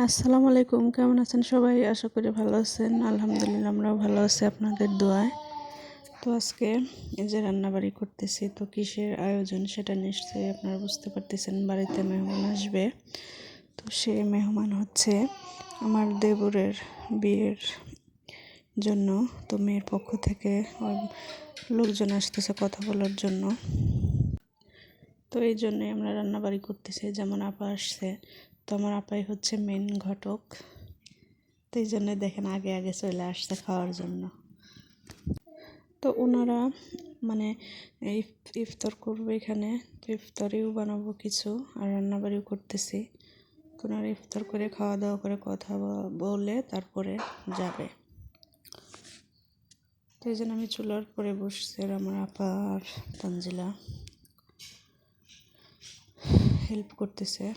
আসসালামু আলাইকুম, কেমন আছেন সবাই? আশা করি ভালো আছেন। আলহামদুলিল্লাহ আমরাও ভালো আছি আপনাদের দোয়ায়। তো আজকে এই যে রান্নাবাড়ি করতেছি, তো কিসের আয়োজন সেটা নিশ্চয়ই আপনারা বুঝতে পারতেছেন। বাড়িতে মেহমান আসবে, তো সে মেহমান হচ্ছে আমার দেবরের বিয়ের জন্য। তো মেয়ের পক্ষ থেকে লোকজন আসতেছে কথা বলার জন্য। তো এই জন্যই আমরা রান্নাবাড়ি করতেছি। যেমন আপা আসছে, তো আমার আপাই হচ্ছে মেন ঘটক। তো এই জন্যে দেখেন আগে আগে চলে আসছে খাওয়ার জন্য। তো ওনারা মানে ইফতার করবে এখানে, তো ইফতারিও বানাবো কিছু, আর রান্নাবাড়িও করতেছি। তো ওনারা ইফতার করে খাওয়া দাওয়া করে কথা বলে তারপরে যাবে। তো এই জন্য আমি চুলার পরে বসছি, আর আমার আপা আর তানজিলা হেল্প করতেছে।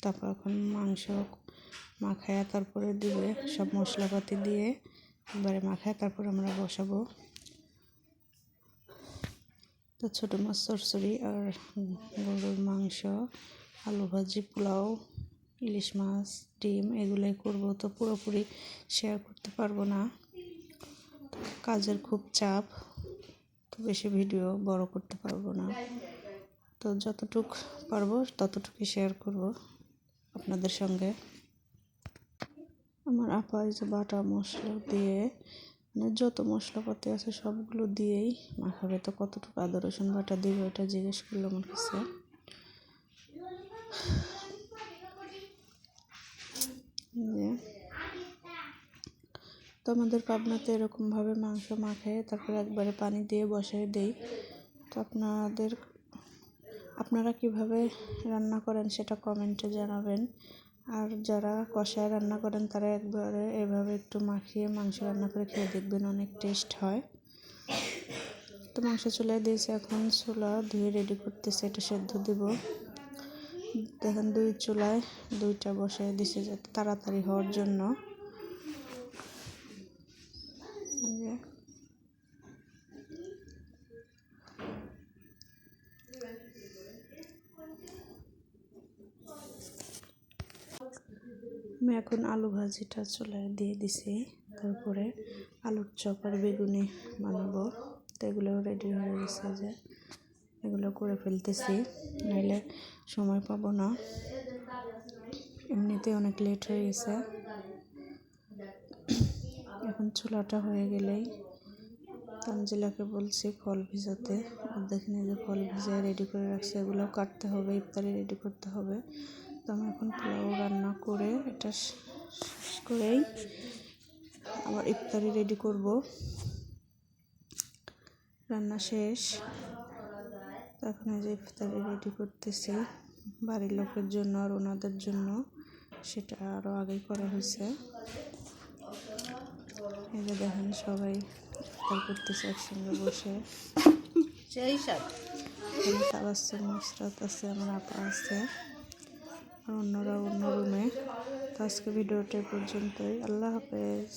তারপর এখন মাংস মাখায়া তারপরে দিবে, সব মশলাপাতি দিয়ে এবারে মাখায় তারপর আমরা বসাবো। তো ছোটো মাছ চচ্চড়ি আর গরুর মাংস, আলু ভাজি, পোলাও, ইলিশ মাছ, ডিম এগুলোই করব। তো পুরোপুরি শেয়ার করতে পারবো না, কাজের খুব চাপ, তো বেশি ভিডিও বড় করতে পারবো না। তো যতটুক পারবো ততটুকুই শেয়ার করব আপনাদের সঙ্গে। আমার আপা এই যে বাটা মশলা দিয়ে মানে যত মশলাপাতি আছে সবগুলো দিয়েই মাখাবে। তো কতটুকু আদা রসুন বাটা দিবে ওটা জিজ্ঞেস করলো আমার কাছে। তো আমাদের পাবনাতে এরকমভাবে মাংস মাখায় তারপর একবারে পানি দিয়ে বসাই দেই। তো আপনারা কিভাবে রান্না করেন সেটা কমেন্টে জানাবেন। আর যারা কষায় রান্না করেন তারা একবারে এভাবে একটু মাখিয়ে মাংস রান্না করে খেয়ে দেখবেন, অনেক টেস্ট হয়। তো মাংস চুলায় দিয়েছি, এখন চুলা ধুয়ে রেডি করতেছে, এটা সেদ্ধ দিব। দেখেন দুই চুলায় দুইটা বসায় দিছে যাতে তাড়াতাড়ি হওয়ার জন্য। আমি এখন আলু ভাজিটা চুলায় দিয়ে দিছি, তারপরে আলুর চপ আর বেগুনি বানাবো। তো এগুলো রেডি হয়ে গেছে, যে এগুলো করে ফেলতেছি, নাইলে সময় পাবো না, এমনিতে অনেক লেট হয়ে গেছে। এখন চুলাটা হয়ে গেলেই তানজিলাকে বলছি ফল ভিজাতে, দেখেন এই যে ফল ভিজায় রেডি করে রাখছে, এগুলো কাটতে হবে, ইফতারি রেডি করতে হবে। তো আমি এখন পোলাও রান্না করে এটা শেষ করেই আবার ইফতারি রেডি করব। রান্না শেষ, এখন এই যে ইফতারি রেডি করতেছি বাড়ির লোকের জন্য আর ওনাদের জন্য, সেটা আরও আগেই করা হয়েছে। এই যে দেখেন সবাই ইফতার করতেছে একসঙ্গে বসে। সেই সব তাবাসসুম নুসরাত আছে, আমার আপা আছে, আর অন্যরা অন্য রুমে। তো আজকে ভিডিওটা পর্যন্তই, আল্লাহ হাফেজ।